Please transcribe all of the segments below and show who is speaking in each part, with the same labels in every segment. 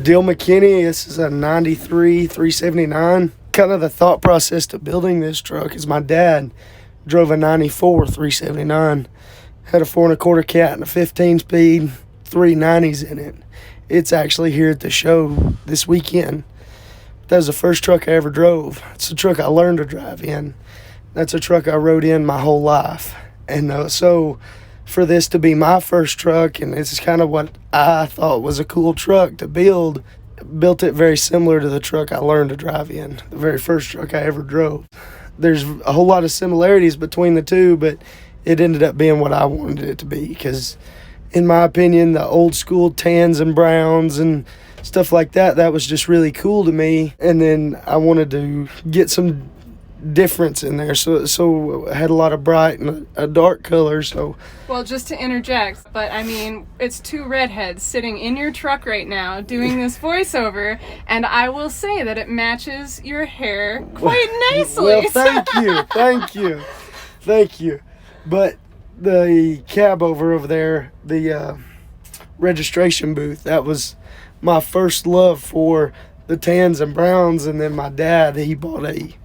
Speaker 1: Dill McKinney. This is a 93 379. Kind of the thought process to building this truck is my dad drove a 94 379. Had a 4 1/4 cat and a 15 speed, 390s in it. It's actually here at the show this weekend. That was the first truck I ever drove. It's a truck I learned to drive in. That's a truck I rode in my whole life. And so for this to be my first truck, and this is kind of what I thought was a cool truck to build, built it very similar to the truck I learned to drive in, the very first truck I ever drove. There's a whole lot of similarities between the two, but it ended up being what I wanted it to be because, in my opinion, the old school tans and browns and stuff like that, that was just really cool to me. And then I wanted to get some difference in there, so I had a lot of bright and a dark color. So,
Speaker 2: well, just to interject, but I mean, it's two redheads sitting in your truck right now doing this voiceover, and I will say that it matches your hair quite nicely.
Speaker 1: Well, thank you. But the cab over there, the registration booth, that was my first love for the tans and browns. And then my dad, he bought a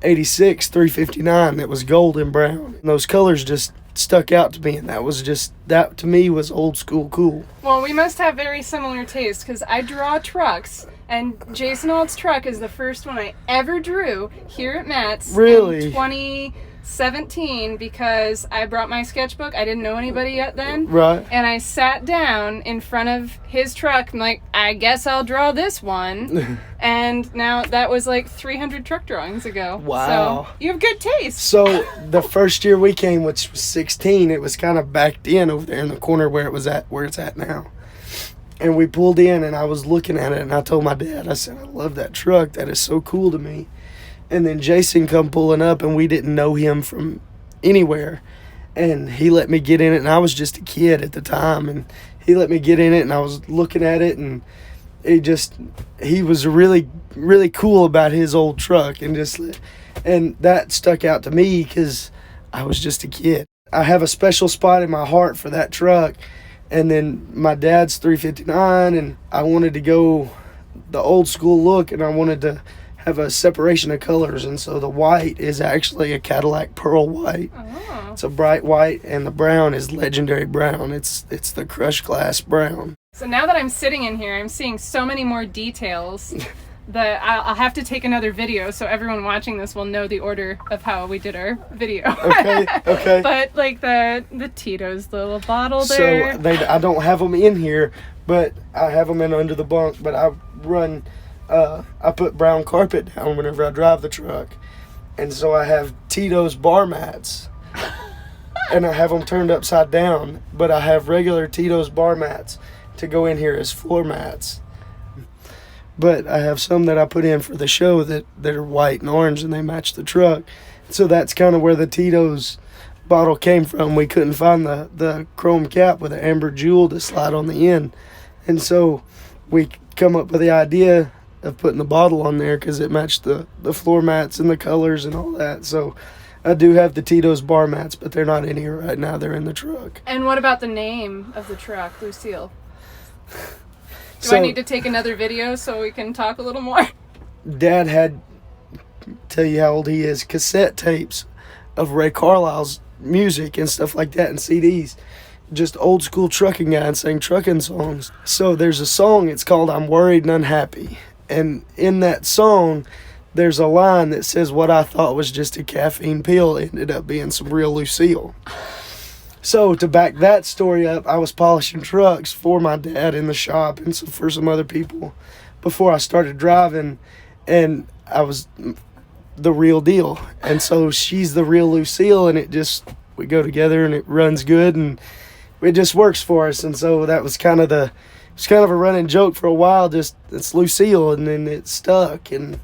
Speaker 1: 86 359 that was gold and brown. And those colors just stuck out to me, and that to me was old school cool.
Speaker 2: Well, we must have very similar tastes because I draw trucks, and Jason Alt's truck is the first one I ever drew here at Matt's.
Speaker 1: Really?
Speaker 2: In 2017, because I brought my sketchbook. I didn't know anybody yet then.
Speaker 1: Right.
Speaker 2: And I sat down in front of his truck. I'm like, I guess I'll draw this one. And now that was like 300 truck drawings ago.
Speaker 1: Wow.
Speaker 2: So you have good taste.
Speaker 1: So the first year we came, which was 16, it was kind of backed in over there in the corner where it's at now. And we pulled in, and I was looking at it, and I told my dad, I said, I love that truck. That is so cool to me. And then Jason come pulling up, and we didn't know him from anywhere. And he let me get in it, and I was just a kid at the time. And he let me get in it, and I was looking at it, and he was really, really cool about his old truck. And that stuck out to me because I was just a kid. I have a special spot in my heart for that truck. And then my dad's 359, and I wanted to go the old school look, and I wanted to have a separation of colors, and so the white is actually a Cadillac pearl white.
Speaker 2: Oh.
Speaker 1: It's a bright white, and the brown is legendary brown. It's the crushed glass brown.
Speaker 2: So now that I'm sitting in here, I'm seeing so many more details that I'll have to take another video so everyone watching this will know the order of how we did our video.
Speaker 1: Okay.
Speaker 2: But like the Tito's little bottle there.
Speaker 1: So I don't have them in here, but I have them in under the bunk. But I put brown carpet down whenever I drive the truck. And so I have Tito's bar mats. And I have them turned upside down. But I have regular Tito's bar mats to go in here as floor mats. But I have some that I put in for the show that are white and orange, and they match the truck. So that's kind of where the Tito's bottle came from. We couldn't find the chrome cap with an amber jewel to slide on the end. And so we come up with the idea of putting the bottle on there because it matched the floor mats and the colors and all that. So I do have the Tito's bar mats, but they're not in here right now. They're in the truck.
Speaker 2: And what about the name of the truck, Lucille? Do I need to take another video so we can talk a little more?
Speaker 1: Dad had, tell you how old he is, cassette tapes of Ray Carlisle's music and stuff like that and CDs. Just old school trucking guy and sang trucking songs. So there's a song, it's called I'm Worried and Unhappy. And in that song, there's a line that says what I thought was just a caffeine pill ended up being some real Lucille. So to back that story up, I was polishing trucks for my dad in the shop and for some other people before I started driving, and I was the real deal. And so she's the real Lucille, and we go together, and it runs good, and it just works for us. And so that was kind of a running joke for a while. Just it's Lucille, and then it stuck, and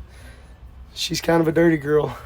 Speaker 1: she's kind of a dirty girl.